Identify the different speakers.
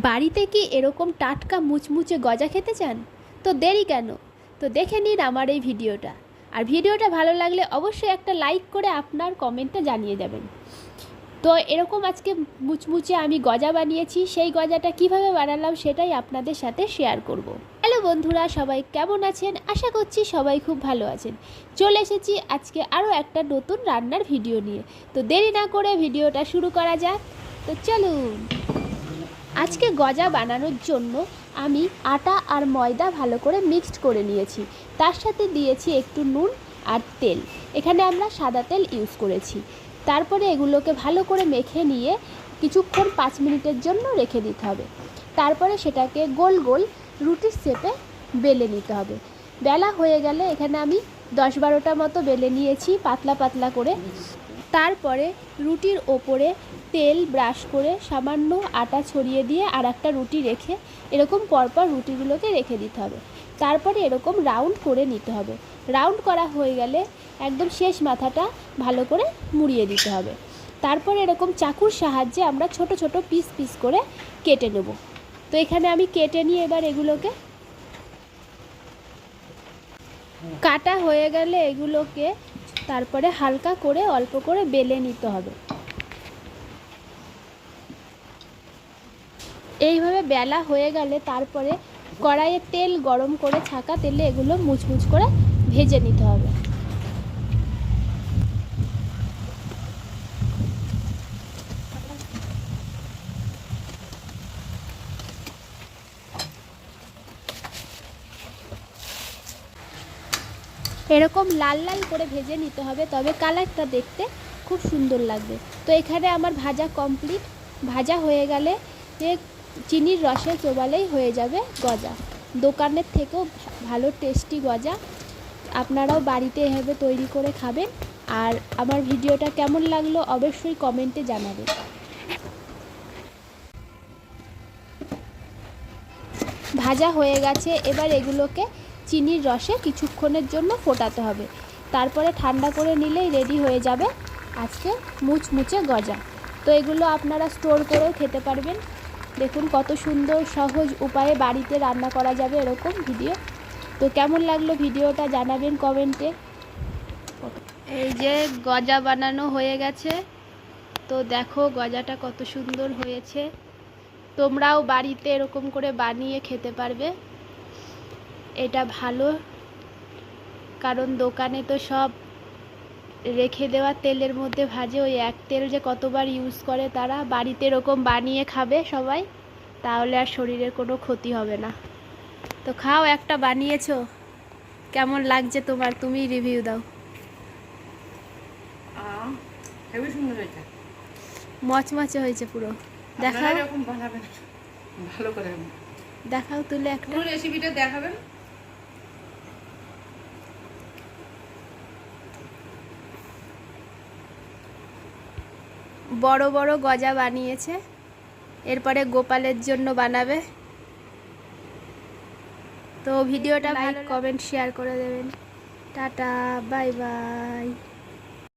Speaker 1: বাড়িতে কি এরকম টাটকা মুচমুচে গজা খেতে চান? তো দেরি কেন? তো দেখে নিন আমার এই ভিডিওটা। আর ভিডিওটা ভালো লাগলে অবশ্যই একটা লাইক করে আপনার কমেন্টটা জানিয়ে দেবেন। তো এরকম আজকে মুচমুচে আমি গজা বানিয়েছি, সেই গজাটা কিভাবে বানালাম সেটাই আপনাদের সাথে শেয়ার করব। হ্যালো বন্ধুরা, সবাই কেমন আছেন? আশা করছি সবাই খুব ভালো আছেন। চলে এসেছি আজকে আরও একটা নতুন রান্নার ভিডিও নিয়ে। তো দেরি না করে ভিডিওটা শুরু করা যাক। তো চলুন। আজকে গজা বানানোর জন্য আমি আটা আর ময়দা ভালো করে মিক্সড করে নিয়েছি। তার সাথে দিয়েছি একটু নুন আর তেল। এখানে আমরা সাদা তেল ইউজ করেছি। তারপরে এগুলোকে ভালো করে মেখে নিয়ে কিছুক্ষণ 5 মিনিটের জন্য রেখে দিতে হবে। তারপরে সেটাকে গোল গোল রুটির শেপে বেলে নিতে হবে। বেলা হয়ে গেলে এখানে আমি 10-12টা মতো বেলে নিয়েছি পাতলা পাতলা করে। তারপরে রুটির ওপরে তেল ব্রাশ করে সামান্য আটা ছড়িয়ে দিয়ে আর একটা রুটি রেখে এরকম পরপর রুটিগুলোকে রেখে দিতে হবে। তারপরে এরকম রাউন্ড করে নিতে হবে। রাউন্ড করা হয়ে গেলে একদম শেষ মাথাটা ভালো করে মুড়িয়ে দিতে হবে। তারপরে এরকম চাকুর সাহায্যে আমরা ছোট ছোট পিস পিস করে কেটে নেব। তো এখানে আমি কেটে নিয়ে এবার এগুলোকে কাটা হয়ে গেলে এগুলোকে তারপরে হালকা করে অল্প করে বেলে নিতে হবে। এইভাবে বেলা হয়ে গেলে তারপরে কড়াইয়ে তেল গরম করে ছাকা তেলে এগুলো মুচমুচ করে ভেজে নিতে হবে। এরকম লাল লাল করে ভেজে নিতে হবে, তবে কালারটা দেখতে খুব সুন্দর লাগবে। তো এখানে আমার ভাজা কমপ্লিট। ভাজা হয়ে গেলে চিনির রসে চোবালেই হয়ে যাবে গজা। দোকানের থেকেও ভালো টেস্টি গজা। আপনারাও বাড়িতে এভাবে তৈরি করে খাবেন। আর আমার ভিডিওটা কেমন লাগলো অবশ্যই কমেন্টে জানাবেন। ভাজা হয়ে গেছে, এবার এগুলোকে চিনির রসে কিছুক্ষণের জন্য ফোটাতে হবে। তারপরে ঠান্ডা করে নিলেই রেডি হয়ে যাবে আজকে মুচমুচে গজা। তো এগুলো আপনারা স্টোর করেও খেতে পারবেন। দেখুন কত সুন্দর সহজ উপায়ে বাড়িতে রান্না করা যাবে এরকম ভিডিও। তো কেমন লাগলো ভিডিওটা জানাবেন কমেন্টে। এই যে গজা বানানো হয়ে গেছে। তো দেখো গজাটা কত সুন্দর হয়েছে। তোমরাও বাড়িতে এরকম করে বানিয়ে খেতে পারবে। এটা ভালো, কারণ দোকানে তো সব রেখে দেওয়া তেলের মধ্যে ভাজে, ওই এক তেল যে কতবার ইউজ করে। তারা বাড়িতে এরকম বানিয়ে খাবে সবাই, তাহলে আর শরীরের কোনো ক্ষতি হবে না। তো খাও, একটা বানিয়েছো, কেমন লাগছে তোমার? তুমি রিভিউ দাও। মচমচে হয়েছে পুরো। দেখাও,
Speaker 2: ভালো করে
Speaker 1: দেখাও তুলে একটা
Speaker 2: রেসিপিটা দেখাবেন।
Speaker 1: বড় বড় গজা বানিয়েছে, এরপরে গোপালের জন্য বানাবে। তো ভিডিওটা লাইক কমেন্ট শেয়ার করে দেবেন। Tata, bye bye.